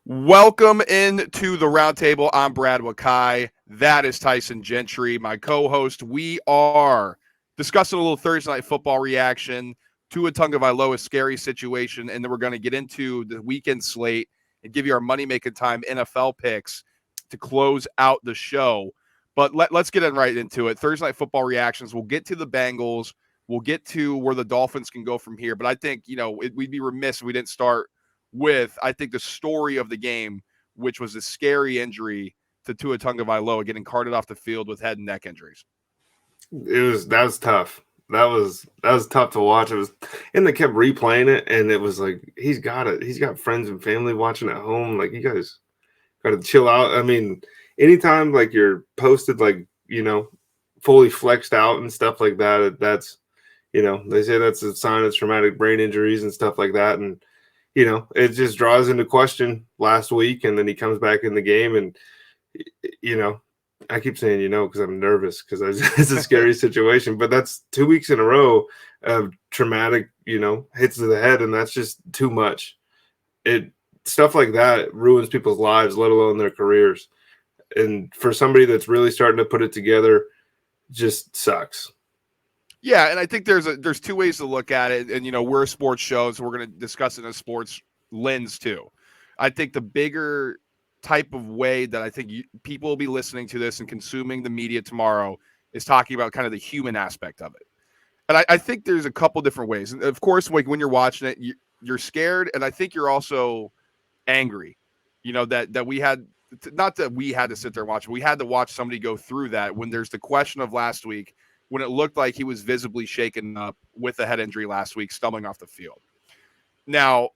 Welcome into the roundtable. I'm Brad Wakai. That is Tyson Gentry, my co-host. We are discussing a little Thursday night football reaction to Tua Tagovailoa scary situation, and then we're going to get into the weekend slate and give you our Money Makin Time NFL picks to close out the show. But let's get right into it. Thursday night football reactions. We'll get to the Bengals. We'll get to where the Dolphins can go from here. But I think, we'd be remiss if we didn't start with, I think, the story of the game, which was a scary injury to Tua Tagovailoa getting carted off the field with head and neck injuries. That was tough. That was tough to watch. It was, and they kept replaying it, and it was like he's got it. He's got friends and family watching at home. Like, you guys got to chill out. I mean, anytime like you're posted like fully flexed out and stuff like that, that's they say that's a sign of traumatic brain injuries and stuff like that, and it just draws into question last week, and then he comes back in the game, and I keep saying because I'm nervous because it's a scary situation, but that's 2 weeks in a row of traumatic hits to the head, and that's just too much. Stuff like that ruins people's lives, let alone their careers, and for somebody that's really starting to put it together, just sucks. Yeah, and I think there's two ways to look at it, and we're a sports show, so we're going to discuss it in a sports lens too. I think the bigger type of way that I think people will be listening to this and consuming the media tomorrow is talking about kind of the human aspect of it. And I think there's a couple different ways. And of course, like when you're watching it, you're scared, and I think you're also angry. That we had, not that we had to sit there and watch, we had to watch somebody go through that when there's the question of last week, when it looked like he was visibly shaken up with a head injury last week, stumbling off the field. Now,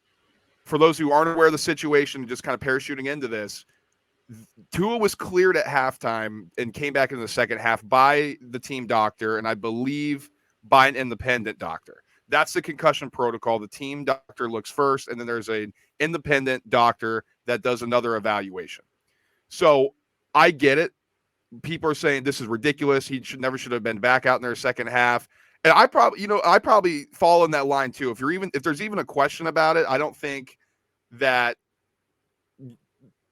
for those who aren't aware of the situation, just kind of parachuting into this, Tua was cleared at halftime and came back in the second half by the team doctor, and I believe by an independent doctor. That's the concussion protocol. The team doctor looks first, and then there's an independent doctor that does another evaluation. So I get it. People are saying this is ridiculous. He never should have been back out in their second half. And I probably fall in that line too. If there's even a question about it, I don't think that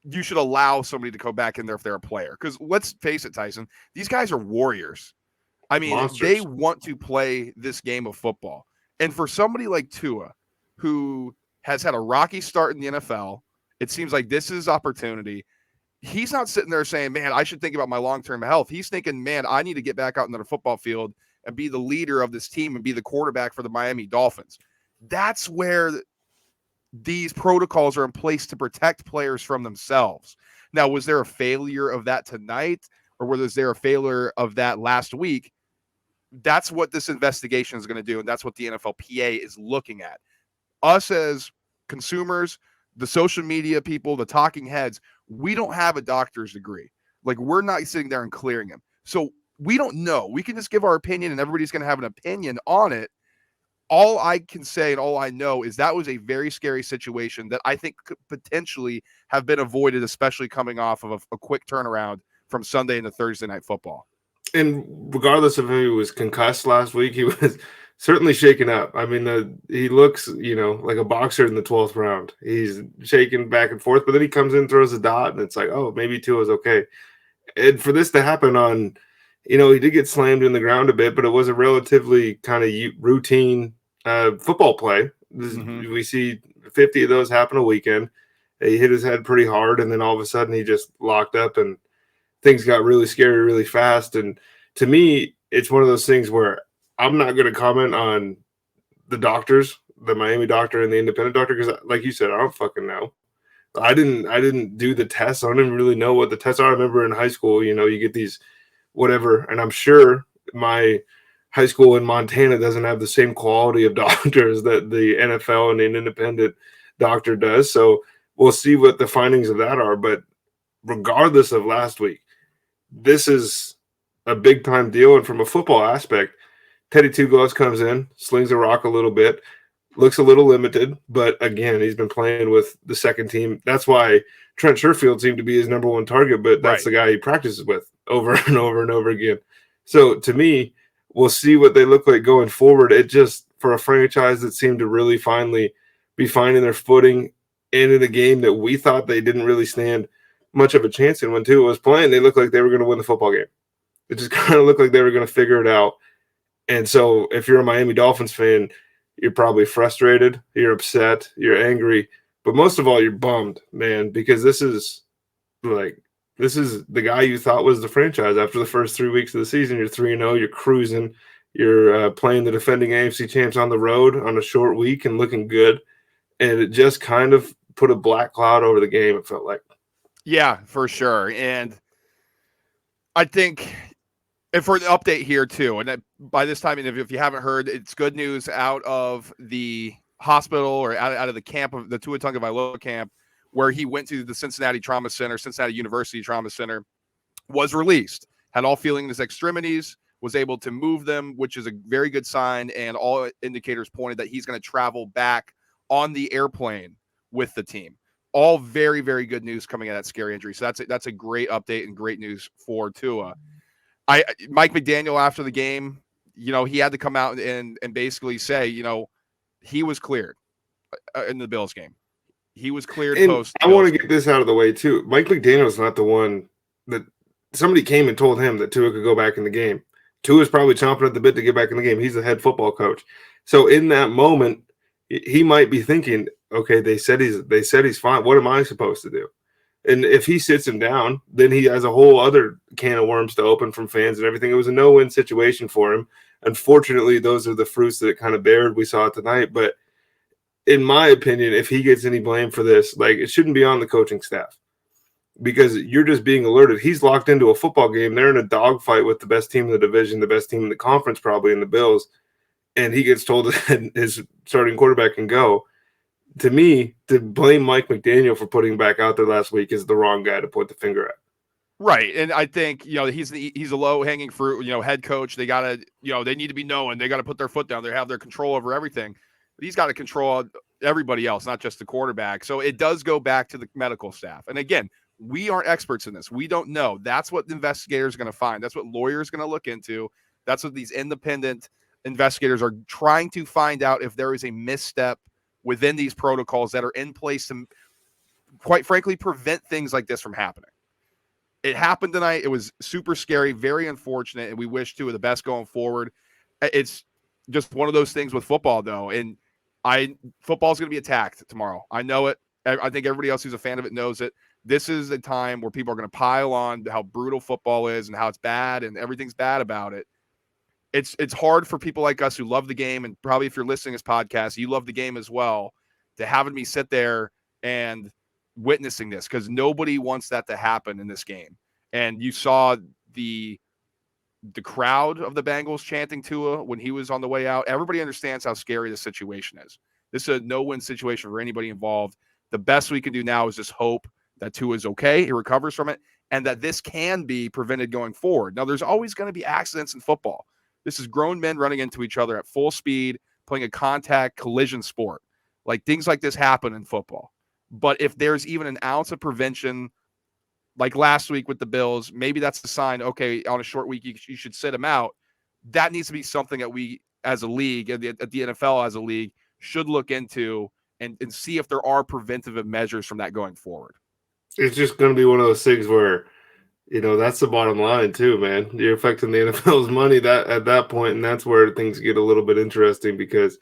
you should allow somebody to go back in there if they're a player. Because let's face it, Tyson, these guys are warriors. I mean, Monsters. They want to play this game of football. And for somebody like Tua, who has had a rocky start in the NFL, it seems like this is his opportunity. He's not sitting there saying, man, I should think about my long-term health. He's thinking, man, I need to get back out into the football field and be the leader of this team and be the quarterback for the Miami Dolphins. That's where these protocols are in place to protect players from themselves. Now, was there a failure of that tonight, or was there a failure of that last week? That's what this investigation is going to do, and that's what the NFLPA is looking at. Us as consumers, the social media people, the talking heads, we don't have a doctor's degree. Like, we're not sitting there and clearing him. So we don't know. We can just give our opinion, and everybody's going to have an opinion on it. All I can say and all I know is that was a very scary situation that I think could potentially have been avoided, especially coming off of a quick turnaround from Sunday into Thursday night football. And regardless of if he was concussed last week, he was certainly shaken up. I mean, he looks, like a boxer in the 12th round. He's shaking back and forth, but then he comes in, throws a dot, and it's like, oh, maybe Tua's okay. And for this to happen on, he did get slammed in the ground a bit, but it was a relatively kind of routine football play. We see 50 of those happen a weekend. He hit his head pretty hard, and then all of a sudden he just locked up, and things got really scary really fast. And to me, it's one of those things where I'm not going to comment on the doctors, the Miami doctor and the independent doctor, because like you said, I don't fucking know. I didn't do the tests. I don't even really know what the tests are. I remember in high school, you get these whatever, and I'm sure my high school in Montana doesn't have the same quality of doctors that the NFL and an independent doctor does. So we'll see what the findings of that are. But regardless of last week, this is a big time deal. And from a football aspect, Teddy Two Gloves comes in, slings the rock a little bit, looks a little limited, but again, he's been playing with the second team. That's why Trent Sherfield seemed to be his number one target, but that's right. The guy he practices with over and over and over again. So to me, we'll see what they look like going forward. It just, for a franchise that seemed to really finally be finding their footing, and in a game that we thought they didn't really stand much of a chance in when Tua was playing, they looked like they were going to win the football game. It just kind of looked like they were going to figure it out. And so if you're a Miami Dolphins fan, you're probably frustrated, you're upset, you're angry, but most of all, you're bummed, man, because this is the guy you thought was the franchise after the first 3 weeks of the season. You're 3-0, you're cruising, you're playing the defending AFC champs on the road on a short week and looking good. And it just kind of put a black cloud over the game, it felt like. Yeah, for sure. And I think, and for the update here too, and by this time, if you haven't heard, it's good news out of the hospital or out of the camp of the Tua Tagovailoa camp, where he went to the Cincinnati University Trauma Center, was released, had all feeling in his extremities, was able to move them, which is a very good sign. And all indicators pointed that he's going to travel back on the airplane with the team. All very, very good news coming out of that scary injury. So that's a great update and great news for Tua. Mike McDaniel after the game, he had to come out and basically say, he was cleared in the Bills game. He was cleared post. I want to get this out of the way too. Mike McDaniel's not the one that somebody came and told him that Tua could go back in the game. Tua's probably chomping at the bit to get back in the game. He's the head football coach. So in that moment, he might be thinking, okay, they said he's fine. What am I supposed to do? And if he sits him down, then he has a whole other can of worms to open from fans and everything. It was a no-win situation for him. Unfortunately, those are the fruits that it kind of bared. We saw it tonight. But in my opinion, if he gets any blame for this, it shouldn't be on the coaching staff, because you're just being alerted. He's locked into a football game. They're in a dogfight with the best team in the division, the best team in the conference, probably in the Bills. And he gets told that his starting quarterback can go. To me, to blame Mike McDaniel for putting him back out there last week is the wrong guy to point the finger at. Right. And I think, he's a low hanging fruit, head coach. They got to, they need to be knowing, they got to put their foot down. They have their control over everything. But he's got to control everybody else, not just the quarterback. So it does go back to the medical staff. And again, we aren't experts in this. We don't know. That's what the investigators are going to find. That's what lawyers are going to look into. That's what these independent investigators are trying to find out, if there is a misstep within these protocols that are in place to, quite frankly, prevent things like this from happening. It happened tonight. It was super scary, very unfortunate, and we wish Tua the best going forward. It's just one of those things with football, though, and football's going to be attacked tomorrow. I know it. I think everybody else who's a fan of it knows it. This is a time where people are going to pile on how brutal football is and how it's bad and everything's bad about it. It's hard for people like us who love the game, and probably if you're listening to this podcast, you love the game as well, to having me sit there and witnessing this, because nobody wants that to happen in this game. And you saw the crowd of the Bengals chanting Tua when he was on the way out. Everybody understands how scary the situation is. This is a no-win situation for anybody involved. The best we can do now is just hope that Tua is okay, he recovers from it, and that this can be prevented going forward. Now, there's always going to be accidents in football. This is grown men running into each other at full speed, playing a contact collision sport. Things like this happen in football. But if there's even an ounce of prevention, like last week with the Bills, maybe that's the sign, okay, on a short week, you should sit him out. That needs to be something that we as a league, at the NFL as a league, should look into and see if there are preventive measures from that going forward. It's just going to be one of those things where, that's the bottom line too, man. You're affecting the NFL's money at that point, and that's where things get a little bit interesting, because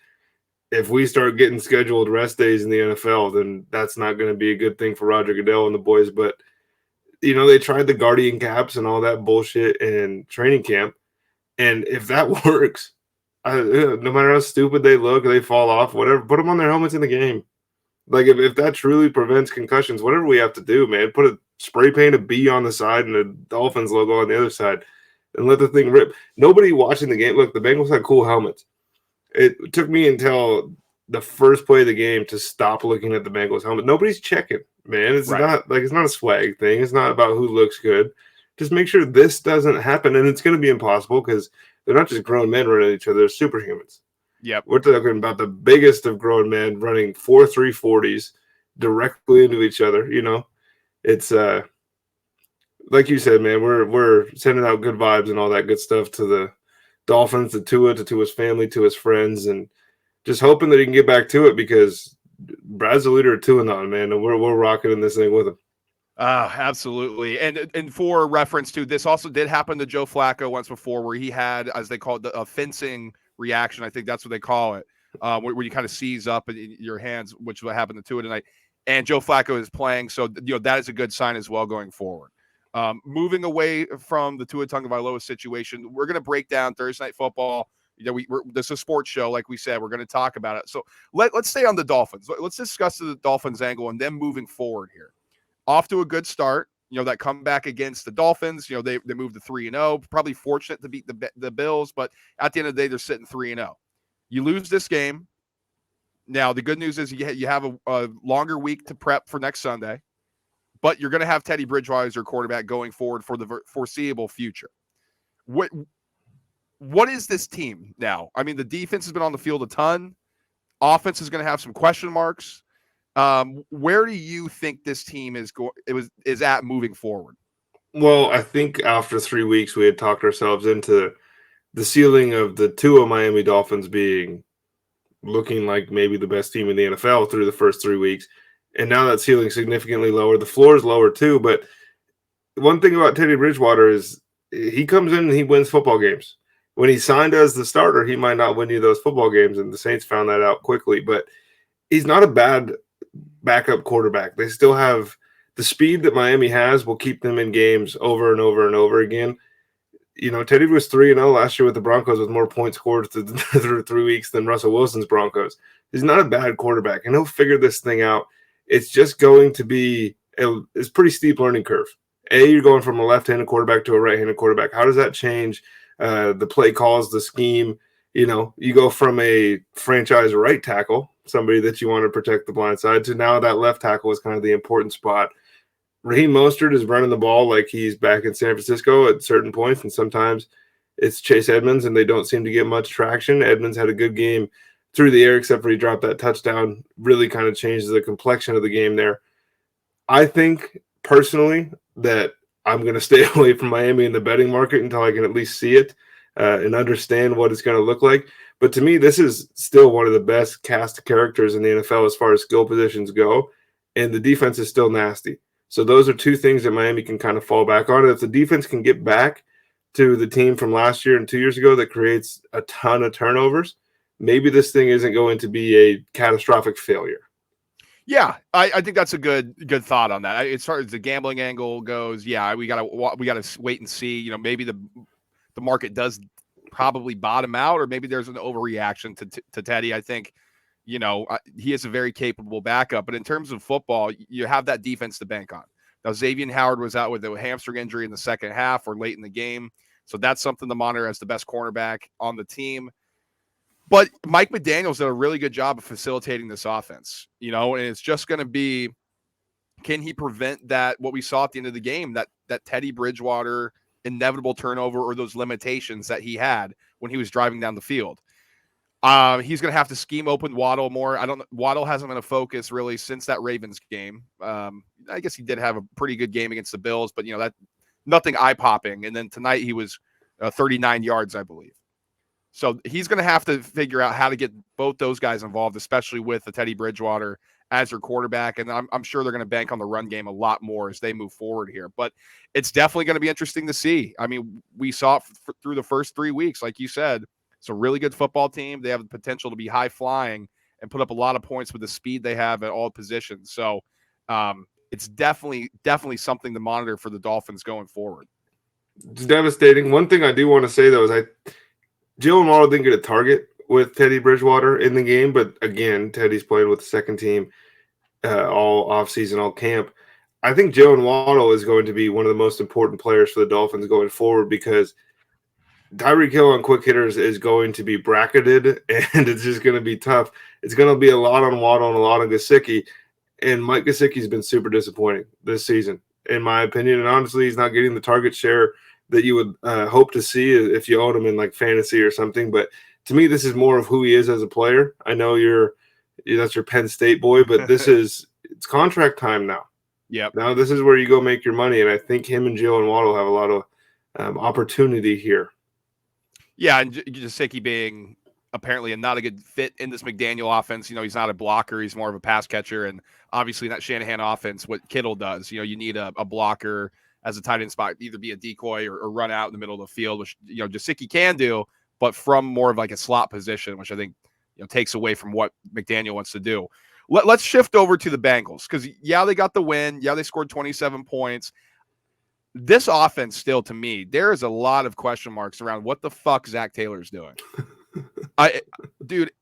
if we start getting scheduled rest days in the NFL, then that's not going to be a good thing for Roger Goodell and the boys. But, they tried the guardian caps and all that bullshit in training camp, and if that works, no matter how stupid they look, they fall off, whatever, put them on their helmets in the game. If that truly prevents concussions, whatever we have to do, man, put a spray paint a B on the side and a Dolphins logo on the other side and let the thing rip. Nobody watching the game. Look, the Bengals had cool helmets. It took me until the first play of the game to stop looking at the Bengals helmet. Nobody's checking, man. It's right. It's not a swag thing. It's not about who looks good. Just make sure this doesn't happen. And it's going to be impossible, because they're not just grown men running at each other. They're superhumans. Yep. We're talking about the biggest of grown men running 4.3 40s directly into each other. It's like you said, man, we're sending out good vibes and all that good stuff to the Dolphins, to Tua's family, to his friends, and just hoping that he can get back to it, because Brad's the leader of 2-0, man, and we're rocking in this thing with him. Absolutely. And for reference to this also did happen to Joe Flacco once before, where he had, as they call it, a fencing reaction. I think that's what they call it, where you kind of seize up in your hands, which will happen to Tua tonight. And Joe Flacco is playing, so that is a good sign as well going forward. Moving away from the Tua Tagovailoa situation, we're going to break down Thursday Night Football. This is a sports show, like we said. We're going to talk about it. So let's stay on the Dolphins. Let's discuss the Dolphins angle and then moving forward here. Off to a good start. That comeback against the Dolphins. They moved to 3-0. Probably fortunate to beat the Bills, but at the end of the day, they're sitting 3-0. You lose this game. Now the good news is you have a longer week to prep for next Sunday, but you're going to have Teddy Bridgewater as your quarterback going forward for the foreseeable future. What is this team now? I mean, the defense has been on the field a ton. Offense is going to have some question marks. Where do you think this team is at moving forward? Well, I think after 3 weeks, we had talked ourselves into the ceiling of the Tua Miami Dolphins looking like maybe the best team in the NFL through the first 3 weeks. And now that ceiling significantly lower. The floor is lower too. But one thing about Teddy Bridgewater is he comes in and he wins football games. When he signed as the starter, he might not win you those football games, and the Saints found that out quickly. But he's not a bad backup quarterback. They still have the speed that Miami has will keep them in games over and over and over again. Teddy was 3-0 last year with the Broncos with more points scored through 3 weeks than Russell Wilson's Broncos. He's not a bad quarterback, and he'll figure this thing out. It's just going to be it's pretty steep learning curve. You're going from a left-handed quarterback to a right-handed quarterback. How does that change the play calls, the scheme? You go from a franchise right tackle, somebody that you want to protect the blind side, to now that left tackle is kind of the important spot. Raheem Mostert is running the ball like he's back in San Francisco at certain points, and sometimes it's Chase Edmonds, and they don't seem to get much traction. Edmonds had a good game through the air, except for he dropped that touchdown. Really kind of changes the complexion of the game there. I think personally that I'm going to stay away from Miami in the betting market until I can at least see it and understand what it's going to look like. But to me, this is still one of the best cast characters in the NFL as far as skill positions go, and the defense is still nasty. So those are two things that Miami can kind of fall back on. If the defense can get back to the team from last year and 2 years ago that creates a ton of turnovers, maybe this thing isn't going to be a catastrophic failure. Yeah, I think that's a good thought on that. As far as the gambling angle goes, yeah, we gotta wait and see. Maybe the market does probably bottom out, or maybe there's an overreaction to Teddy. I think, he is a very capable backup, but in terms of football, you have that defense to bank on. Now, Xavier Howard was out with a hamstring injury in the second half or late in the game, so that's something to monitor as the best cornerback on the team. But Mike McDaniel's done a really good job of facilitating this offense, and it's just going to be, can he prevent that, what we saw at the end of the game, that Teddy Bridgewater inevitable turnover or those limitations that he had when he was driving down the field. He's going to have to scheme open Waddle more. Waddle hasn't been a focus really since that Ravens game. I guess he did have a pretty good game against the Bills, but that nothing eye popping. And then tonight he was 39 yards, I believe. So he's going to have to figure out how to get both those guys involved, especially with the Teddy Bridgewater as their quarterback. And I'm sure they're going to bank on the run game a lot more as they move forward here. But it's definitely going to be interesting to see. I mean, we saw it through the first 3 weeks, like you said. It's a really good football team. They have the potential to be high flying and put up a lot of points with the speed they have at all positions. So it's definitely something to monitor for the Dolphins going forward. It's devastating. One thing I do want to say, though, is Jalen Waddle didn't get a target with Teddy Bridgewater in the game, but again, Teddy's playing with the second team all offseason, all camp. I think Jalen Waddle is going to be one of the most important players for the Dolphins going forward, because Tyreek Hill on quick hitters is going to be bracketed, and it's just going to be tough. It's going to be a lot on Waddle and a lot on Gesicki, and Mike Gesicki's been super disappointing this season, in my opinion, and honestly, he's not getting the target share that you would hope to see if you own him in like fantasy or something. But to me, this is more of who he is as a player. I know that's your Penn State boy, but it's contract time now. Yep. Now this is where you go make your money, and I think him and Jalen Waddle have a lot of opportunity here. Yeah, and Gesicki being apparently not a good fit in this McDaniel offense. He's not a blocker. He's more of a pass catcher. And obviously in that Shanahan offense, what Kittle does, you need a blocker as a tight end spot, either be a decoy or run out in the middle of the field, which, Gesicki can do, but from more of like a slot position, which I think, takes away from what McDaniel wants to do. Let's shift over to the Bengals because, they got the win. Yeah, they scored 27 points. This offense still, to me, there is a lot of question marks around what the fuck Zach Taylor's doing. There's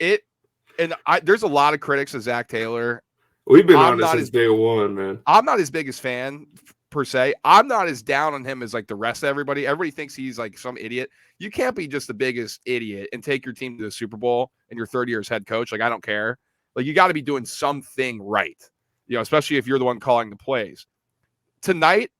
a lot of critics of Zach Taylor. We've been on this since day one, man. I'm not his biggest fan per se. I'm not as down on him as like the rest of everybody. Everybody thinks he's like some idiot. You can't be just the biggest idiot and take your team to the Super Bowl in your third year as head coach. Like, I don't care. Like, you got to be doing something right, especially if you're the one calling the plays. Tonight,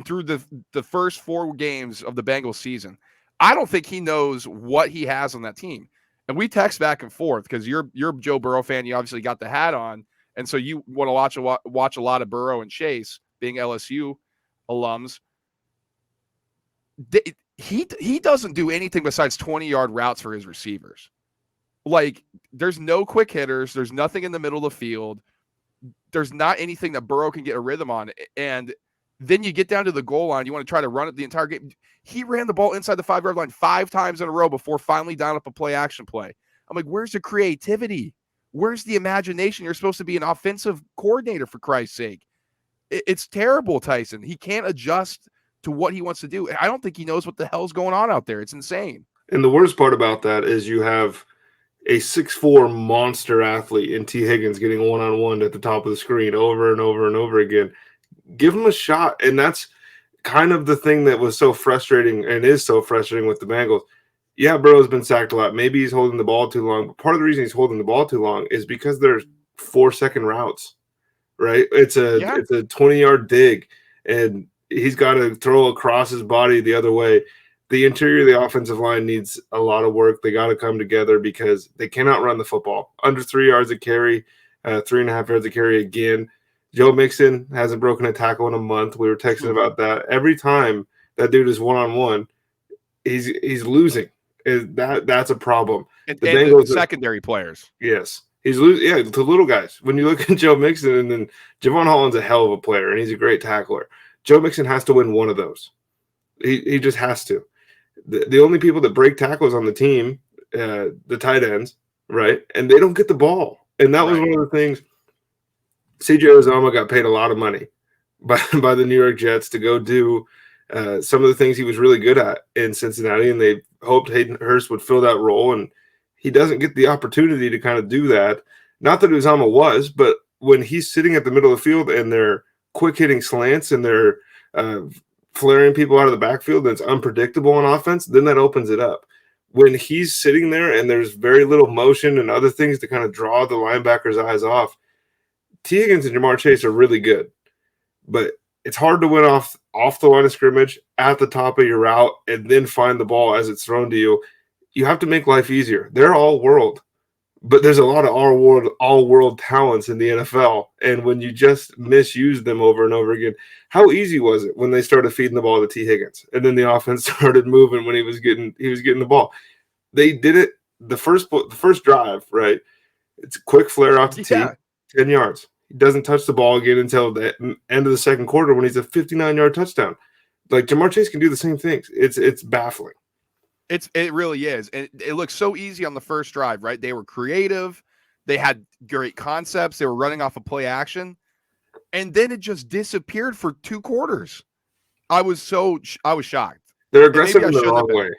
through the first 4 games of the Bengals season, I don't think he knows what he has on that team. And we text back and forth because you're a Joe Burrow fan. You obviously got the hat on. And so you want to watch a lot of Burrow and Chase, being LSU alums. He doesn't do anything besides 20-yard routes for his receivers. Like, there's no quick hitters. There's nothing in the middle of the field. There's not anything that Burrow can get a rhythm on. And then you get down to the goal line. You want to try to run it the entire game. He ran the ball inside the 5-yard line 5 times in a row before finally dialing up a play-action play. I'm like, where's the creativity? Where's the imagination? You're supposed to be an offensive coordinator, for Christ's sake. It's terrible, Tyson. He can't adjust to what he wants to do. I don't think he knows what the hell's going on out there. It's insane. And the worst part about that is you have a 6'4" monster athlete in T. Higgins getting one-on-one at the top of the screen over and over and over again. Give him a shot. And that's kind of the thing that was so frustrating and is so frustrating with the Bengals. Yeah, Burrow's been sacked a lot. Maybe he's holding the ball too long. But part of the reason he's holding the ball too long is because there's 4-second routes, right? It's a 20-yard dig, and he's got to throw across his body the other way. The interior of the offensive line needs a lot of work. They got to come together because they cannot run the football. Under 3 yards a carry, 3.5 yards a carry again. Joe Mixon hasn't broken a tackle in a month. We were texting about that. Every time that dude is one-on-one, he's losing. That's a problem. And the Bengals secondary players. Yes. He's losing. Yeah, to little guys. When you look at Joe Mixon, and then Javon Holland's a hell of a player, and he's a great tackler. Joe Mixon has to win one of those. He just has to. The only people that break tackles on the team, the tight ends, right? And they don't get the ball. And that was one of the things. C.J. Uzomah got paid a lot of money by the New York Jets to go do some of the things he was really good at in Cincinnati, and they hoped Hayden Hurst would fill that role, and he doesn't get the opportunity to kind of do that. Not that Uzomah was, but when he's sitting at the middle of the field and they're quick-hitting slants and they're flaring people out of the backfield that's unpredictable on offense, then that opens it up. When he's sitting there and there's very little motion and other things to kind of draw the linebackers' eyes off, T. Higgins and Jamar Chase are really good, but it's hard to win off the line of scrimmage at the top of your route and then find the ball as it's thrown to you. You have to make life easier. They're all world, but there's a lot of all world talents in the NFL. And when you just misuse them over and over again, how easy was it when they started feeding the ball to T. Higgins and then the offense started moving when he was getting the ball? They did it the first drive, right? It's a quick flare off to T, 10 yards. He doesn't touch the ball again until the end of the second quarter when he's a 59-yard touchdown. Like, Jamar Chase can do the same things. It's baffling. It really is. And it looks so easy on the first drive, right? They were creative. They had great concepts. They were running off a play action. And then it just disappeared for 2 quarters. I was shocked. They're aggressive in the wrong way.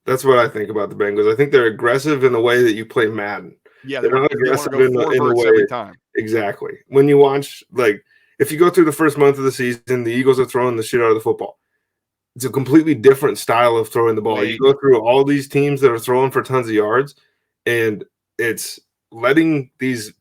That's what I think about the Bengals. I think they're aggressive in the way that you play Madden. Yeah, they're not aggressive in the way every time. Exactly. When you watch, like, if you go through the first month of the season, the Eagles are throwing the shit out of the football. It's a completely different style of throwing the ball. You go through all these teams that are throwing for tons of yards, and it's letting these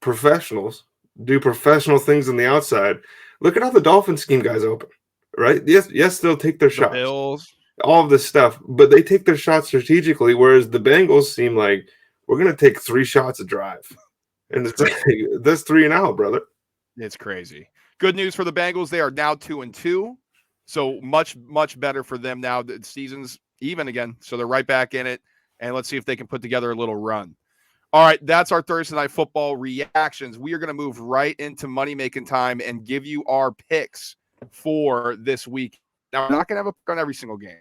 professionals do professional things on the outside. Look at how the Dolphins scheme guys open, right? Yes, they'll take their shots. Bills. All of this stuff, but they take their shots strategically, whereas the Bengals seem like, we're going to take 3 shots a drive. And it's like, that's 3 and out, brother. It's crazy. Good news for the Bengals. They are now 2-2. So much, much better for them now. The season's even again. So they're right back in it. and let's see if they can put together a little run. All right, that's our Thursday Night Football reactions. We are going to move right into Money Making Time and give you our picks for this week. Now, we're not going to have a pick on every single game.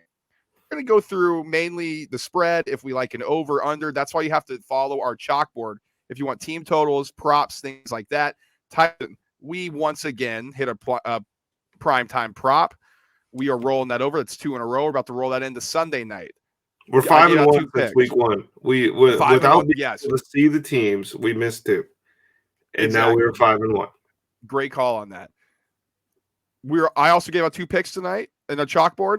We're going to go through mainly the spread, if we like an over, under. That's why you have to follow our chalkboard if you want team totals, props, things like that. Tyson, we once again hit a primetime prop. We are rolling that over. It's 2 in a row. We're about to roll that into Sunday night. We're 5-1 since week 1. We without being able to see the teams, we missed 2. And now we're 5-1. Great call on that. I also gave out 2 picks tonight in the chalkboard.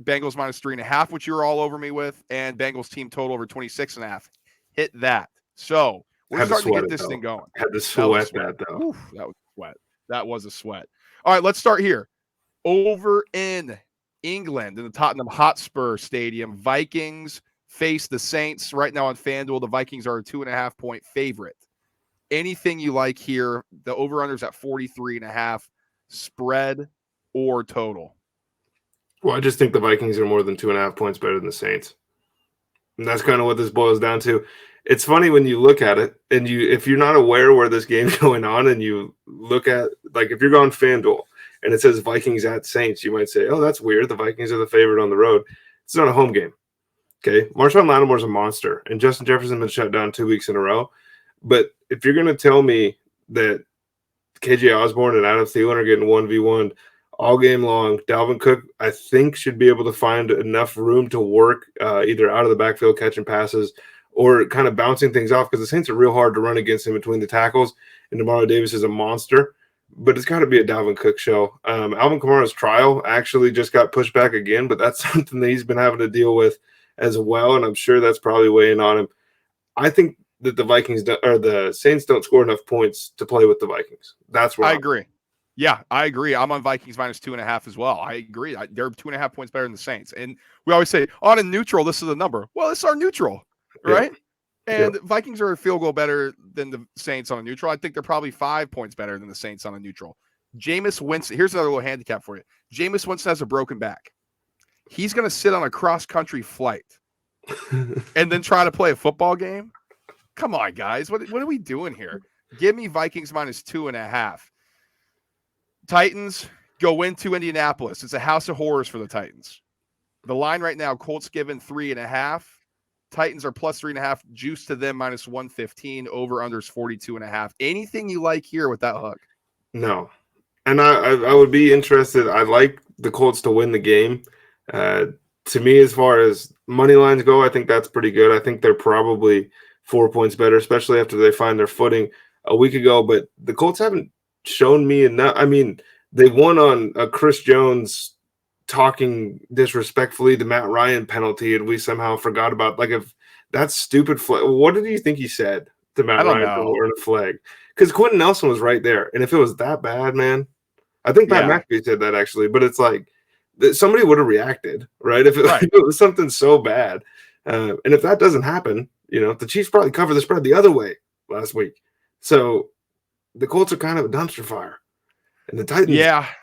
Bengals minus 3.5, which you were all over me with, and Bengals team total over 26.5. Hit that. So we're starting to get this thing going. Had to sweat that though. Oof, that was sweat. That was a sweat. All right, let's start here. Over in England, in the Tottenham Hotspur Stadium, Vikings face the Saints. Right now on FanDuel, the Vikings are a 2.5-point favorite. Anything you like here? The over-under's at 43.5. Spread or total? Well, I just think the Vikings are more than 2.5 points better than the Saints. And that's kind of what this boils down to. It's funny when you look at it, and if you're not aware where this game's going on, and you look at, like, if you're going FanDuel and it says Vikings at Saints, you might say, oh, that's weird. The Vikings are the favorite on the road. It's not a home game. Okay. Marshawn Lattimore's a monster, and Justin Jefferson's been shut down 2 weeks in a row. But if you're going to tell me that KJ Osborne and Adam Thielen are getting 1v1 all game long, Dalvin Cook, I think, should be able to find enough room to work either out of the backfield catching passes or kind of bouncing things off, because the Saints are real hard to run against in between the tackles, and Demario Davis is a monster. But it's got to be a Dalvin Cook show. Alvin Kamara's trial actually just got pushed back again, but that's something that he's been having to deal with as well, and I'm sure that's probably weighing on him. I think that the Saints don't score enough points to play with the Vikings. That's where I agree. Yeah, I agree. I'm on Vikings minus 2.5 as well. I agree. They're 2.5 points better than the Saints. And we always say, on a neutral, this is the number. Well, this is our neutral, right? Yeah. And Vikings are a field goal better than the Saints on a neutral. I think they're probably 5 points better than the Saints on a neutral. Jameis Winston, here's another little handicap for you. Jameis Winston has a broken back. He's going to sit on a cross-country flight and then try to play a football game? Come on, guys. What are we doing here? Give me Vikings minus 2.5. Titans go into Indianapolis. It's a house of horrors for the Titans. The line right now, Colts given 3.5. Titans are plus 3.5. Juice to them minus 115. Over unders 42.5. Anything you like here with that hook? No. And I would be interested. I like the Colts to win the game. To me, as far as money lines go, I think that's pretty good. I think they're probably 4 points better, especially after they find their footing a week ago. But the Colts haven't shown me enough. I mean, they won on a Chris Jones talking disrespectfully the Matt Ryan penalty, and we somehow forgot about, like, if that's stupid flag. What did you think he said to Matt Ryan for wearing a flag? Because Quentin Nelson was right there, and if it was that bad, man, I think Pat McAfee said that actually, but it's like somebody would have reacted, right? If it was something so bad, and if that doesn't happen, the Chiefs probably cover the spread the other way last week. So the Colts are kind of a dumpster fire, and the Titans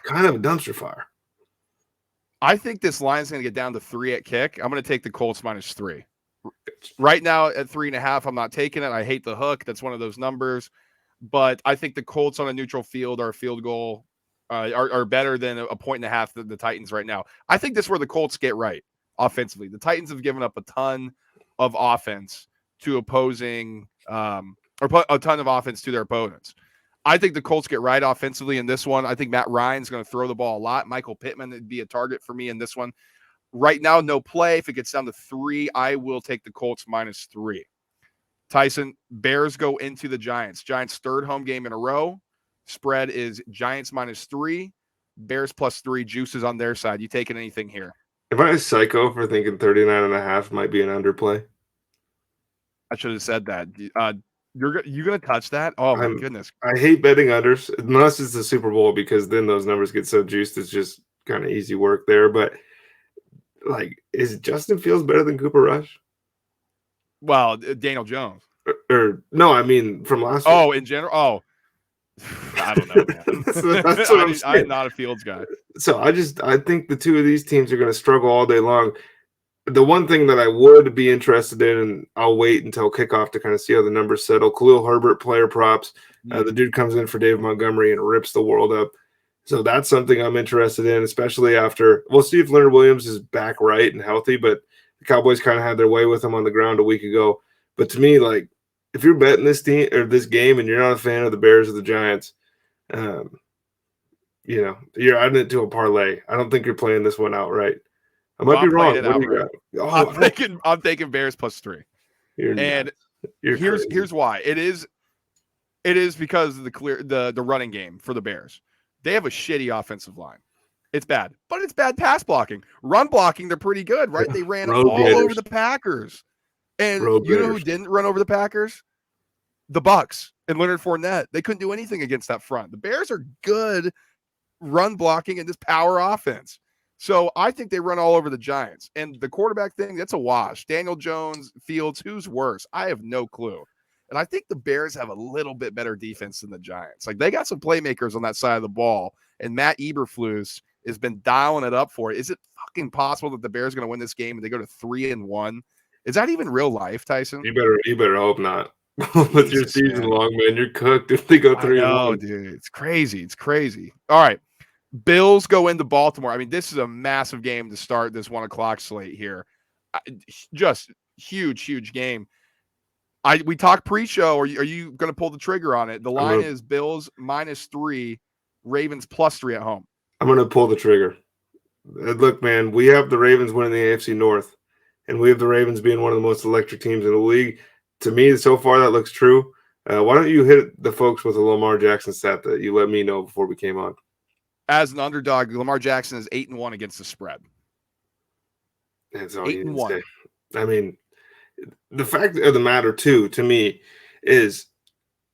kind of a dumpster fire. I think this line is going to get down to 3 at kick. I'm going to take the Colts minus 3. Right now at 3.5, I'm not taking it. I hate the hook. That's one of those numbers. But I think the Colts on a neutral field are a field goal are better than a 1.5 than the Titans right now. I think this is where the Colts get right offensively. The Titans have given up a ton of offense to opposing or a ton of offense to their opponents. I think the Colts get right offensively in this one. I think Matt Ryan's going to throw the ball a lot. Michael Pittman would be a target for me in this one. Right now, no play. If it gets down to 3, I will take the Colts minus 3. Tyson, Bears go into the Giants. Giants' third home game in a row. Spread is Giants minus 3. Bears plus 3. Juices on their side. You taking anything here? Am I a psycho for thinking 39.5 might be an underplay? I should have said that. You're going to touch that? Oh, my goodness. I hate betting unders, unless it's the Super Bowl, because then those numbers get so juiced. It's just kind of easy work there. But, like, is Justin Fields better than Cooper Rush? Well, Daniel Jones. Or no, I mean from last week. Oh, in general? Oh, I don't know, man. That's what I'm not a Fields guy. So I think the two of these teams are going to struggle all day long. The one thing that I would be interested in, and I'll wait until kickoff to kind of see how the numbers settle. Khalil Herbert player props. The dude comes in for Dave Montgomery and rips the world up. So that's something I'm interested in, especially after. We'll see if Leonard Williams is back right and healthy, but the Cowboys kind of had their way with him on the ground a week ago. But to me, like, if you're betting this team or this game and you're not a fan of the Bears or the Giants, you're adding it to a parlay. I don't think you're playing this one outright. I might be wrong. What do you got? Oh, I'm taking Bears +3. And here's why. It is because of the running game for the Bears. They have a shitty offensive line. It's bad, but it's bad pass blocking. Run blocking, they're pretty good, right? They ran over the Packers. And you know who didn't run over the Packers? The Bucs and Leonard Fournette. They couldn't do anything against that front. The Bears are good run blocking in this power offense. So I think they run all over the Giants. And the quarterback thing, that's a wash. Daniel Jones, Fields, who's worse? I have no clue. And I think the Bears have a little bit better defense than the Giants. Like, they got some playmakers on that side of the ball. And Matt Eberflus has been dialing it up for it. Is it fucking possible that the Bears are going to win this game and they go to 3-1? Is that even real life, Tyson? You better hope not. With your season long, man, you're cooked if they go 3-1. Oh, dude, it's crazy. It's crazy. All right. Bills go into Baltimore. I mean, this is a massive game to start this 1:00 slate here. Just huge game. We talked pre-show. Are you going to pull the trigger on it? The line is Bills -3, Ravens +3 at home. I'm going to pull the trigger. Look, man, we have the Ravens winning the AFC North, and we have the Ravens being one of the most electric teams in the league. To me, so far, that looks true. Why don't you hit the folks with a Lamar Jackson stat that you let me know before we came on? As an underdog, Lamar Jackson is 8-1 against the spread. That's all you need to say. I mean, the fact of the matter, too, to me, is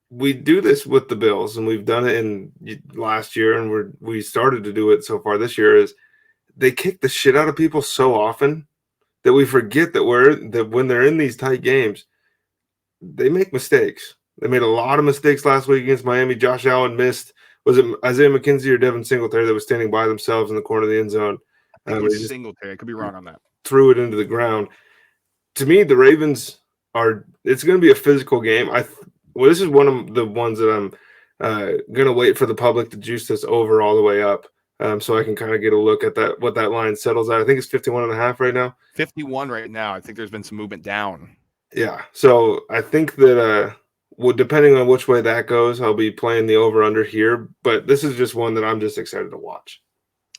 we do this with the Bills, and we've done it in last year, and we started to do it so far this year, is they kick the shit out of people so often that we forget that when they're in these tight games, they make mistakes. They made a lot of mistakes last week against Miami. Josh Allen missed. Was it Isaiah McKenzie or Devin Singletary that was standing by themselves in the corner of the end zone? I think it was Singletary. I could be wrong on that. Threw it into the ground. To me, the Ravens it's going to be a physical game. This is one of the ones that I'm going to wait for the public to juice this over all the way up, so I can kind of get a look at what that line settles at. I think it's 51.5 right now. 51 right now. I think there's been some movement down. Yeah. So I think that depending on which way that goes, I'll be playing the over-under here. But this is just one that I'm just excited to watch.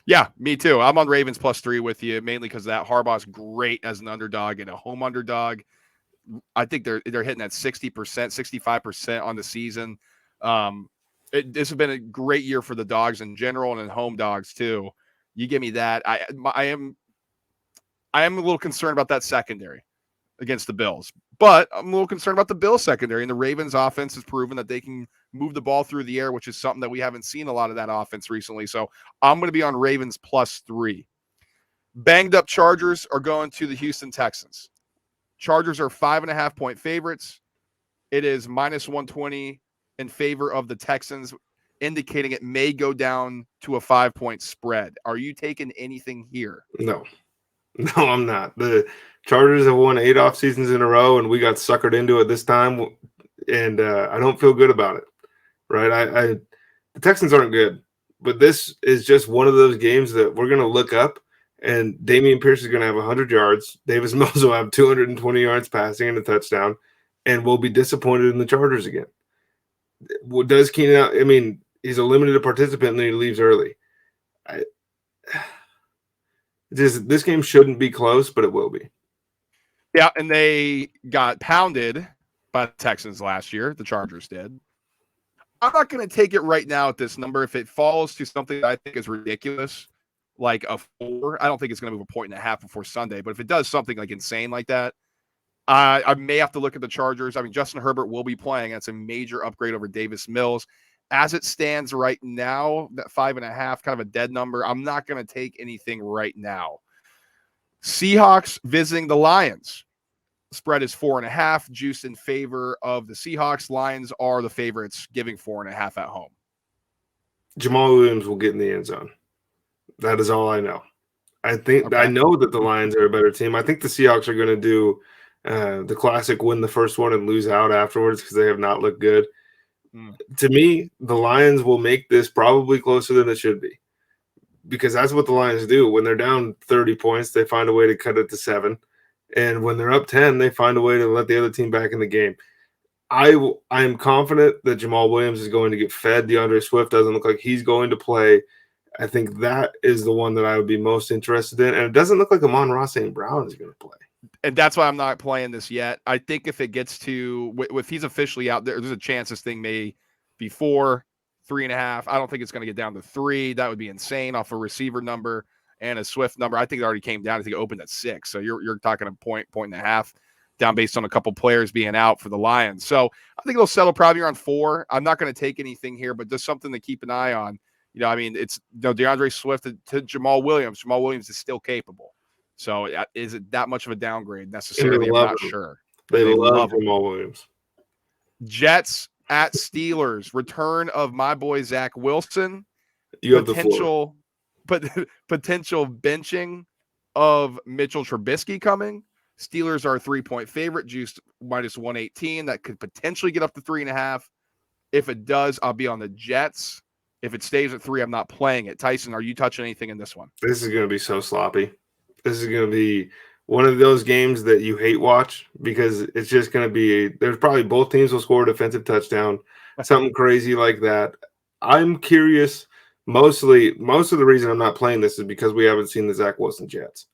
Yeah, me too. I'm on Ravens +3 with you, mainly because that Harbaugh's great as an underdog and a home underdog. I think they're hitting at 60%, 65% on the season. This has been a great year for the dogs in general and in home dogs too. You give me that. I am a little concerned about that secondary against the Bills, but I'm a little concerned about the Bills secondary, and the Ravens offense has proven that they can move the ball through the air, which is something that we haven't seen a lot of that offense recently. So I'm going to be on Ravens +3. Banged up Chargers are going to the Houston Texans. Chargers are 5.5-point favorites. It is -120 in favor of the Texans, indicating it may go down to a 5-point spread. Are you taking anything here? No, I'm not. The Chargers have won 8 off seasons in a row, and we got suckered into it this time, and I don't feel good about it. Right? The Texans aren't good, but this is just one of those games that we're going to look up, and Dameon Pierce is going to have 100 yards. Davis Mills will have 220 yards passing and a touchdown, and we'll be disappointed in the Chargers again. Does Keenan? I mean, he's a limited participant, and then he leaves early. This game shouldn't be close, but it will be. Yeah, and they got pounded by the Texans last year. The Chargers did. I'm not going to take it right now at this number. If it falls to something that I think is ridiculous, like a 4, I don't think it's going to move 1.5 before Sunday. But if it does something like insane like that, I may have to look at the Chargers. I mean, Justin Herbert will be playing. That's a major upgrade over Davis Mills. As it stands right now, that 5.5, kind of a dead number. I'm not going to take anything right now. Seahawks visiting the Lions. Spread is 4.5, juice in favor of the Seahawks. Lions are the favorites, giving 4.5 at home. Jamal Williams will get in the end zone. That is all I know. I know that the Lions are a better team. I think the Seahawks are going to do the classic win the first one and lose out afterwards because they have not looked good. To me, the Lions will make this probably closer than it should be because that's what the Lions do. When they're down 30 points, they find a way to cut it to 7. And when they're up 10, they find a way to let the other team back in the game. I am confident that Jamal Williams is going to get fed. DeAndre Swift doesn't look like he's going to play. I think that is the one that I would be most interested in. And it doesn't look like Amon-Ra St. Brown is going to play. And that's why I'm not playing this yet. I think if it gets to, if he's officially out there, there's a chance this thing may be 4, 3.5. I don't think it's going to get down to 3. That would be insane off a receiver number and a Swift number. I think it already came down. I think it opened at 6. So you're talking a point and a half down based on a couple players being out for the Lions. So I think they'll settle probably around 4. I'm not going to take anything here, but just something to keep an eye on. I mean, it's DeAndre Swift to Jamal Williams. Jamal Williams is still capable. So is it that much of a downgrade necessarily? I'm not sure. They love Jamal Williams. Jets at Steelers. Return of my boy Zach Wilson. You have the floor. Potential benching of Mitchell Trubisky coming. Steelers are a 3-point favorite, juiced minus 118. That could potentially get up to 3.5. If it does, I'll be on the Jets. If it stays at 3, I'm not playing it. Tyson, are you touching anything in this one? This is going to be so sloppy. This is going to be one of those games that you hate watch because it's just going to be – there's probably both teams will score a defensive touchdown, something crazy like that. I'm curious. Most of the reason I'm not playing this is because we haven't seen the Zach Wilson Jets.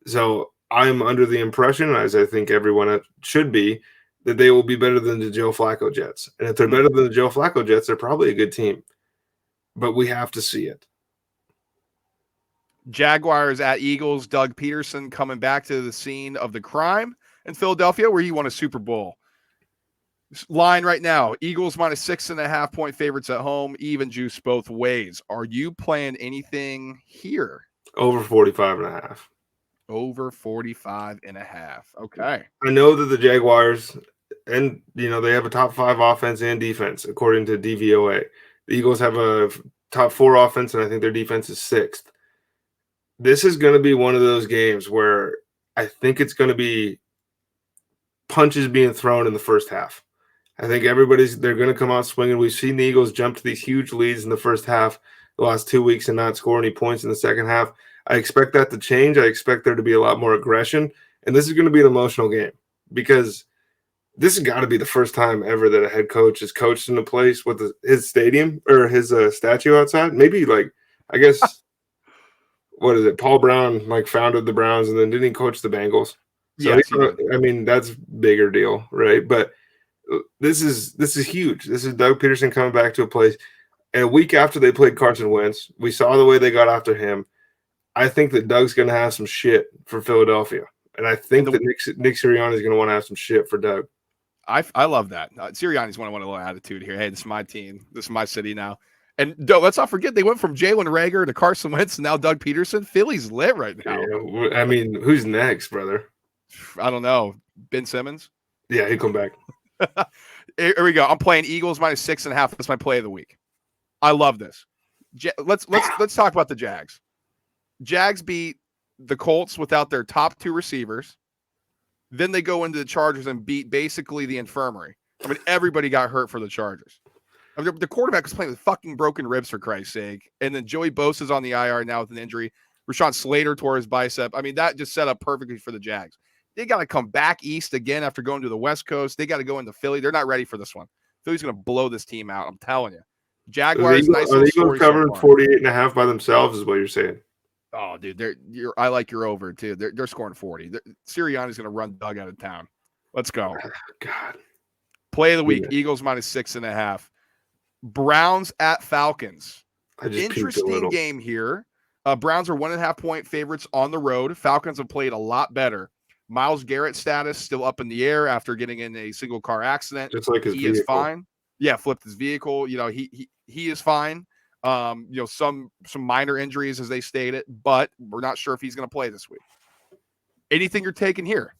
So I'm under the impression, as I think everyone should be, that they will be better than the Joe Flacco Jets. And if they're better than the Joe Flacco Jets, they're probably a good team. But we have to see it. Jaguars at Eagles. Doug Peterson coming back to the scene of the crime in Philadelphia where he won a Super Bowl. Line right now, Eagles minus 6.5 point favorites at home, even juice both ways. Are you playing anything here? Over 45.5. Over 45.5. Okay. I know that the Jaguars, and they have a top 5 offense and defense according to DVOA. The Eagles have a top 4 offense, and I think their defense is 6th. This is going to be one of those games where I think it's going to be punches being thrown in the first half. I think they're going to come out swinging. We've seen the Eagles jump to these huge leads in the first half the last 2 weeks and not score any points in the second half. I expect that to change. I expect there to be a lot more aggression, and this is going to be an emotional game because this has got to be the first time ever that a head coach has coached in a place with his stadium or his statue outside. Maybe I guess, what is it? Paul Brown founded the Browns and then didn't he coach the Bengals? So yes, I mean, that's a bigger deal, right? But this is huge. This is Doug Peterson coming back to a place. And a week after they played Carson Wentz, we saw the way they got after him. I think that Doug's going to have some shit for Philadelphia. And I think that Nick Sirianni is going to want to have some shit for Doug. I love that. Sirianni's going to want a little attitude here. Hey, this is my team. This is my city now. And let's not forget, they went from Jalen Reagor to Carson Wentz and now Doug Peterson. Philly's lit right now. Yeah, I mean, who's next, brother? I don't know. Ben Simmons? Yeah, he'll come back. Here we go. I'm playing Eagles minus 6.5. That's my play of the week. I love this. Let's talk about the Jags. Jags beat the Colts without their top 2 receivers. Then they go into the Chargers and beat basically the infirmary. I mean, everybody got hurt for the Chargers. I mean, the quarterback was playing with fucking broken ribs, for Christ's sake. And then Joey Bosa's on the IR now with an injury. Rashawn Slater tore his bicep. I mean, that just set up perfectly for the Jags. They got to come back east again after going to the West Coast. They got to go into Philly. They're not ready for this one. Philly's going to blow this team out. I'm telling you. Jaguars, nice. Are the Eagles covering 48.5 by themselves is what you're saying? Oh, dude, I like your over too. They're scoring 40. Sirianni's going to run Doug out of town. Let's go. God. Play of the week: Eagles minus 6.5. Browns at Falcons. Interesting game here. Browns are 1.5 point favorites on the road. Falcons have played a lot better. Myles Garrett's status still up in the air after getting in a single car accident. Just like his vehicle. Is fine. Yeah, flipped his vehicle. He is fine. Some minor injuries as they stated, but we're not sure if he's going to play this week. Anything you're taking here?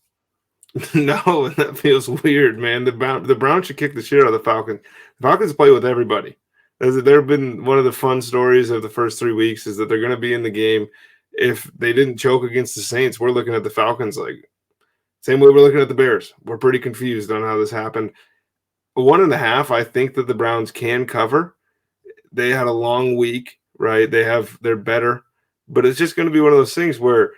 No, that feels weird, man. The Browns should kick the shit out of the Falcons. The Falcons play with everybody. There have been one of the fun stories of the first 3 weeks is that they're going to be in the game. if they didn't choke against the Saints, we're looking at the Falcons like same way we're looking at the Bears. We're pretty confused on how this happened. 1.5, I think that the Browns can cover. They had a long week, right? They're better, but it's just going to be one of those things where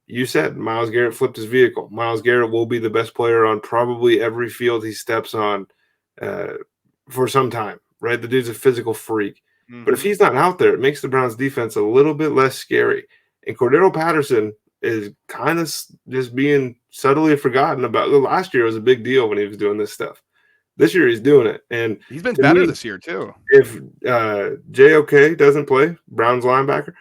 you said Myles Garrett flipped his vehicle. Myles Garrett will be the best player on probably every field he steps on for some time, right? The dude's a physical freak. Mm-hmm. But if he's not out there, it makes the Browns defense a little bit less scary. And Cordero Patterson is kind of just being subtly forgotten about. Last year was a big deal when he was doing this stuff. This year he's doing it. And he's been better this year too. If JOK doesn't play, Browns linebacker,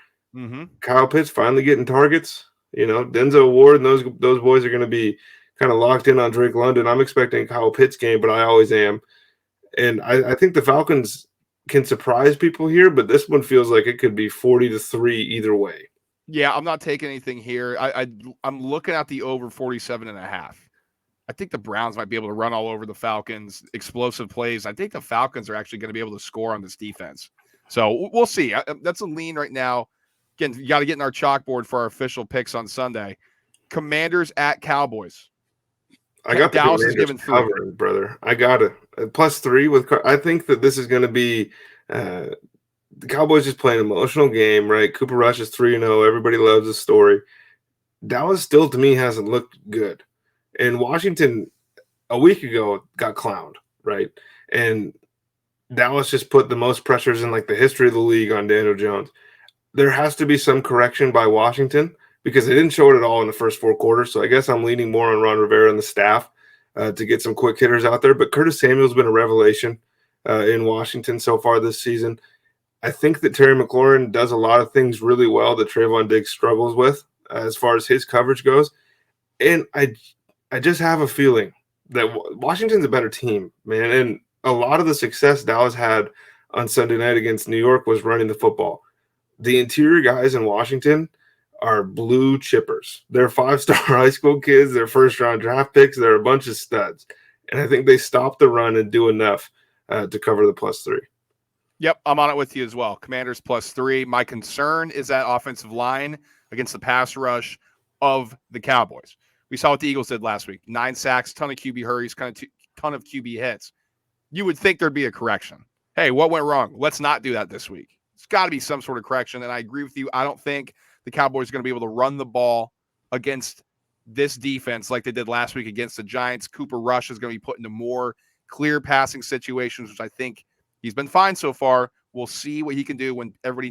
Kyle Pitts finally getting targets. Denzel Ward and those boys are going to be kind of locked in on Drake London. I'm expecting Kyle Pitts game, but I always am. And I think the Falcons can surprise people here, but this one feels like it could be 40-3 either way. Yeah, I'm not taking anything here. I'm looking at the over 47.5. I think the Browns might be able to run all over the Falcons, explosive plays. I think the Falcons are actually going to be able to score on this defense. So we'll see. That's a lean right now. Again, you got to get in our chalkboard for our official picks on Sunday. Commanders at Cowboys. I got Dallas the is given covered, brother. I got it. +3 with. I think that this is going to be the Cowboys just playing an emotional game, right? Cooper Rush is 3-0. Everybody loves the story. Dallas still, to me, hasn't looked good. And Washington, a week ago, got clowned, right? And Dallas just put the most pressures in like the history of the league on Daniel Jones. There has to be some correction by Washington because they didn't show it at all in the first 4 quarters. So I guess I'm leaning more on Ron Rivera and the staff to get some quick hitters out there. But Curtis Samuel's been a revelation in Washington so far this season. I think that Terry McLaurin does a lot of things really well that Trayvon Diggs struggles with as far as his coverage goes. And I just have a feeling that Washington's a better team, man. And a lot of the success Dallas had on Sunday night against New York was running the football. The interior guys in Washington are blue chippers. They're 5-star high school kids. They're first-round draft picks. They're a bunch of studs. And I think they stop the run and do enough to cover the +3. Yep, I'm on it with you as well. Commanders +3. My concern is that offensive line against the pass rush of the Cowboys. We saw what the Eagles did last week. 9 sacks, ton of QB hurries, ton of QB hits. You would think there'd be a correction. Hey, what went wrong? Let's not do that this week. It's got to be some sort of correction, and I agree with you. I don't think the Cowboys are going to be able to run the ball against this defense like they did last week against the Giants. Cooper Rush is going to be put into more clear passing situations, which I think he's been fine so far. We'll see what he can do when everybody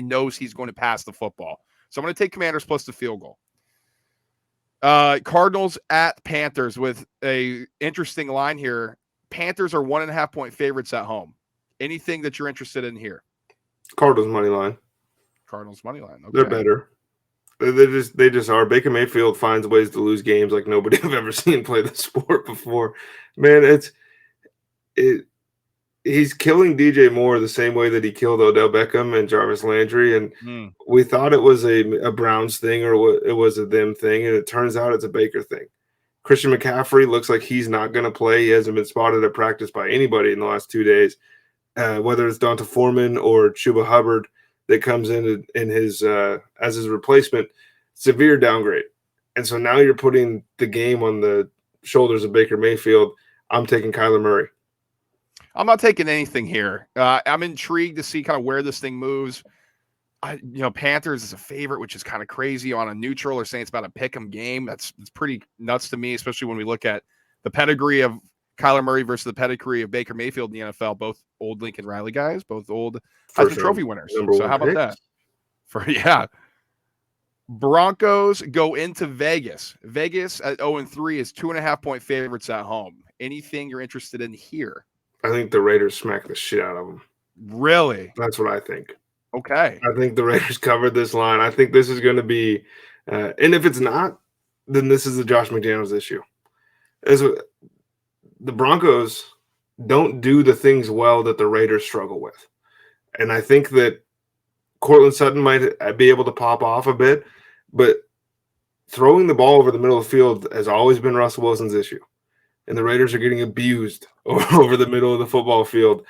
knows he's going to pass the football. So I'm going to take Commanders plus the field goal. Cardinals at Panthers with a interesting line here. Panthers are 1.5-point favorites at home. Anything that you're interested in here? Cardinals money line. Cardinals money line. Okay. They're better. They just are. Baker Mayfield finds ways to lose games like nobody I've ever seen play the sport before. Man, he's killing DJ Moore the same way that he killed Odell Beckham and Jarvis Landry. And we thought it was a Browns thing or it was a them thing, and it turns out it's a Baker thing. Christian McCaffrey looks like he's not going to play. He hasn't been spotted at practice by anybody in the last 2 days, whether it's Donta Foreman or Chuba Hubbard that comes in his as his replacement. Severe downgrade. And so now you're putting the game on the shoulders of Baker Mayfield. I'm taking Kyler Murray. I'm not taking anything here. I'm intrigued to see kind of where this thing moves. Panthers is a favorite, which is kind of crazy on a neutral or saying it's about a pick 'em game. It's pretty nuts to me, especially when we look at the pedigree of Kyler Murray versus the pedigree of Baker Mayfield in the NFL, both old Lincoln Riley guys, both old Heisman Trophy winners. So how about that? Broncos go into Vegas. Vegas at 0-3 is 2.5-point favorites at home. Anything you're interested in here? I think the Raiders smack the shit out of them. Really? That's what I think. Okay. I think the Raiders covered this line. I think this is going to be and if it's not, then this is the Josh McDaniels issue. The Broncos don't do the things well that the Raiders struggle with. And I think that Cortland Sutton might be able to pop off a bit, but throwing the ball over the middle of the field has always been Russell Wilson's issue. And the Raiders are getting abused over the middle of the football field.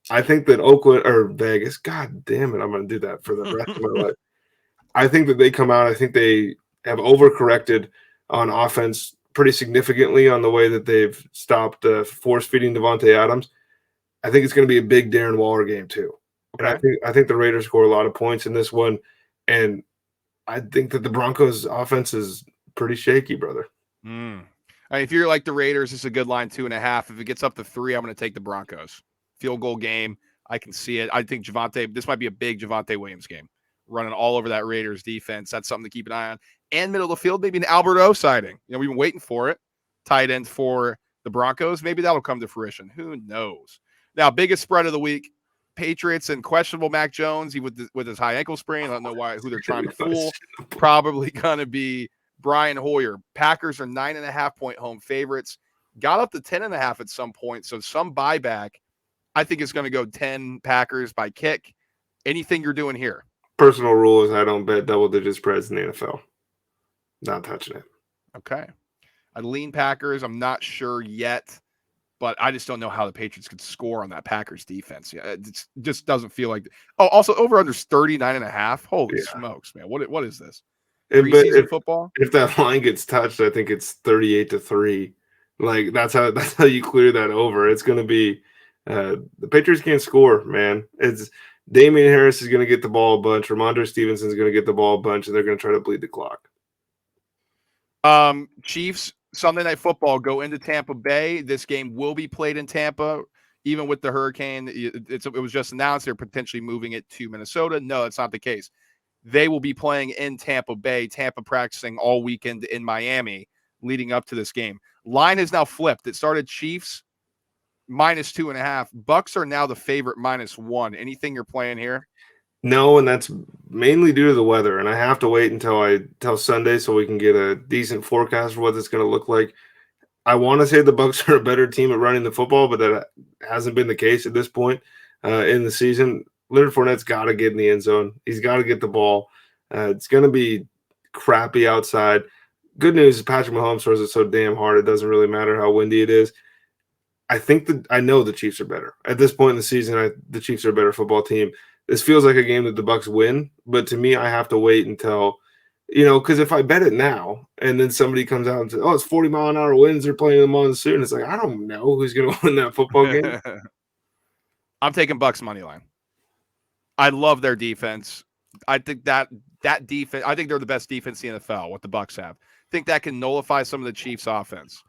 I think that Oakland or Vegas, God damn it, I'm going to do that for the rest of my life. I think that they come out. I think they have overcorrected on offense pretty significantly on the way that they've stopped force feeding Devontae Adams. I think it's going to be a big Darren Waller game too, and Okay. I think the Raiders score a lot of points in this one, and I think that the Broncos offense is pretty shaky, brother. I mean, if you're like the Raiders, it's a good line 2.5. If it gets up to 3, I'm going to take the Broncos. Field goal game. I can see it. I think this might be a big Javonte Williams game, running all over that Raiders defense. That's something to keep an eye on. And middle of the field, maybe an Albert O sighting. We've been waiting for it. Tight end for the Broncos. Maybe that'll come to fruition. Who knows? Now, biggest spread of the week. Patriots and questionable Mac Jones with his high ankle sprain. I don't know who they're trying to fool. Probably going to be Brian Hoyer. Packers are 9.5-point home favorites. Got up to 10.5 at some point, so some buyback. I think it's going to go 10 Packers by kick. Anything you're doing here? Personal rule is I don't bet double-digit spreads in the NFL. Not touching it. Okay. I lean Packers. I'm not sure yet, but I just don't know how the Patriots could score on that Packers defense. Yeah, it just doesn't feel like. Oh, also over/under's 39.5. Holy smokes, man! What is this? Preseason football? If that line gets touched, I think it's 38-3. Like that's how you clear that over. It's going to be the Patriots can't score, man. It's Damian Harris is going to get the ball a bunch. Ramondre Stevenson is going to get the ball a bunch, and they're going to try to bleed the clock. Chiefs Sunday Night Football go into Tampa Bay. This game will be played in Tampa, even with the hurricane. It was just announced they're potentially moving it to Minnesota. No, that's not the case. They will be playing in Tampa Bay. Tampa practicing all weekend in Miami leading up to this game. Line has now flipped. It started Chiefs -2.5. Bucks are now the favorite -1. Anything you're playing here? No, and that's mainly due to the weather. And I have to wait until Sunday so we can get a decent forecast for what it's going to look like. I want to say the Bucks are a better team at running the football, but that hasn't been the case at this point in the season. Leonard Fournette's got to get in the end zone. He's got to get the ball. It's going to be crappy outside. Good news is Patrick Mahomes throws it so damn hard it doesn't really matter how windy it is. I know the Chiefs are better. At this point in the season, the Chiefs are a better football team. This feels like a game that the Bucks win, but to me, I have to wait until, because if I bet it now and then somebody comes out and says, "Oh, it's 40-mile-an-hour winds, they're playing them on soon," it's like I don't know who's going to win that football game. I'm taking Bucks money line. I love their defense. I think that defense. I think they're the best defense in the NFL. What the Bucks have, I think that can nullify some of the Chiefs' offense.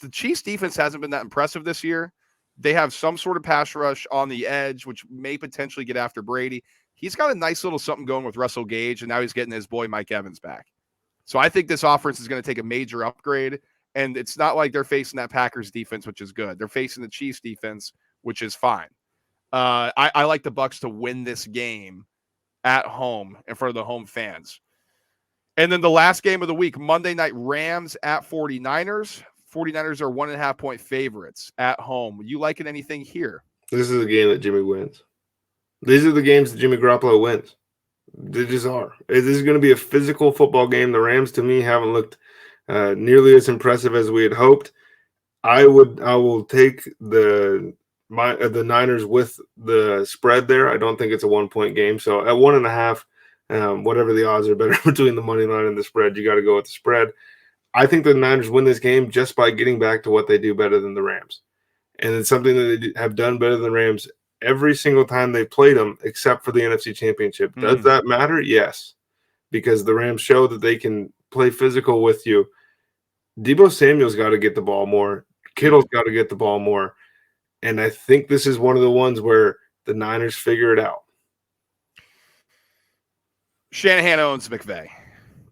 The Chiefs' defense hasn't been that impressive this year. They have some sort of pass rush on the edge, which may potentially get after Brady. He's got a nice little something going with Russell Gage, and now he's getting his boy Mike Evans back. So I think this offense is going to take a major upgrade, and it's not like they're facing that Packers defense, which is good. They're facing the Chiefs defense, which is fine. I like the Bucks to win this game at home in front of the home fans. And then the last game of the week, Monday night, Rams at 49ers. 49ers are 1.5-point favorites at home. You liking anything here? This is a game that Jimmy wins. These are the games that Jimmy Garoppolo wins. They just are. This is going to be a physical football game. The Rams, to me, haven't looked nearly as impressive as we had hoped. I will take the Niners with the spread there. I don't think it's a 1-point game. So at 1.5, whatever the odds are better between the money line and the spread, you got to go with the spread. I think the Niners win this game just by getting back to what they do better than the Rams. And it's something that they have done better than the Rams every single time they played them, except for the NFC Championship. Does that matter? Yes, because the Rams show that they can play physical with you. Deebo Samuel's got to get the ball more. Kittle's got to get the ball more. And I think this is one of the ones where the Niners figure it out. Shanahan owns McVay.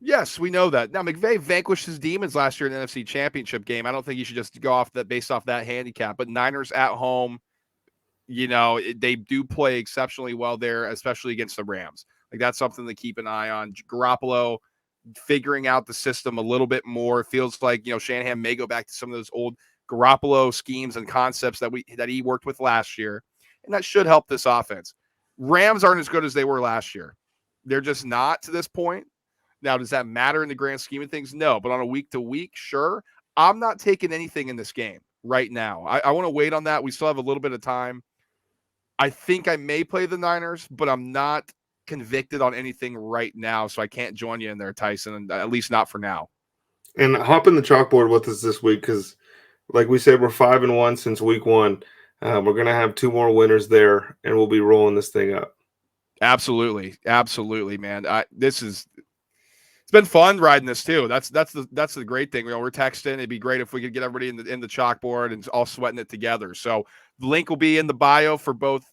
Yes, we know that. Now, McVay vanquished his demons last year in the NFC Championship game. I don't think you should just go off that based off that handicap. But Niners at home, they do play exceptionally well there, especially against the Rams. Like, that's something to keep an eye on. Garoppolo figuring out the system a little bit more. It feels like, Shanahan may go back to some of those old Garoppolo schemes and concepts that he worked with last year. And that should help this offense. Rams aren't as good as they were last year. They're just not to this point. Now, does that matter in the grand scheme of things? No, but on a week-to-week, sure. I'm not taking anything in this game right now. I want to wait on that. We still have a little bit of time. I think I may play the Niners, but I'm not convicted on anything right now, so I can't join you in there, Tyson, at least not for now. And hop in the chalkboard with us this week because, like we said, we're 5-1 since week 1. We're going to have 2 more winners there, and we'll be rolling this thing up. Absolutely, man. It's been fun riding this too. That's the great thing. We're texting. It'd be great if we could get everybody in the chalkboard and all sweating it together. So the link will be in the bio for both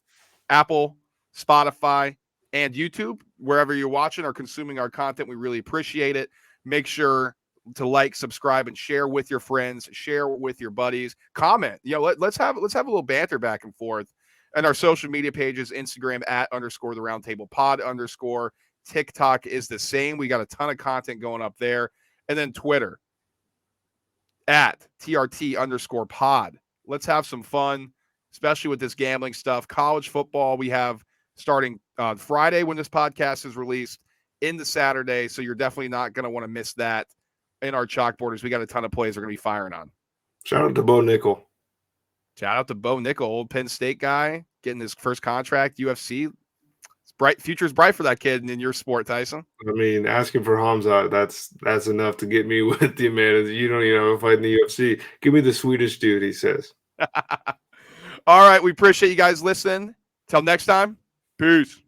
Apple, Spotify, and YouTube. Wherever you're watching or consuming our content, we really appreciate it. Make sure to like, subscribe, and share with your friends. Share with your buddies. Comment. Let's have a little banter back and forth. And our social media pages: Instagram @_the roundtable pod _ TikTok is the same. We got a ton of content going up there. And then Twitter @TRT_pod. Let's have some fun, especially with this gambling stuff. College football, we have starting Friday when this podcast is released into Saturday. So you're definitely not going to want to miss that in our chalkboarders. We got a ton of plays we're going to be firing on. Shout out to Bo Nickel. Shout out to Bo Nickel, old Penn State guy, getting his first contract, UFC. Bright future's bright for that kid in your sport, Tyson. I mean, asking for Hamza, that's enough to get me with you, man. You don't even have a fight in the UFC. Give me the Swedish dude, he says. All right, we appreciate you guys listening. Till next time, peace.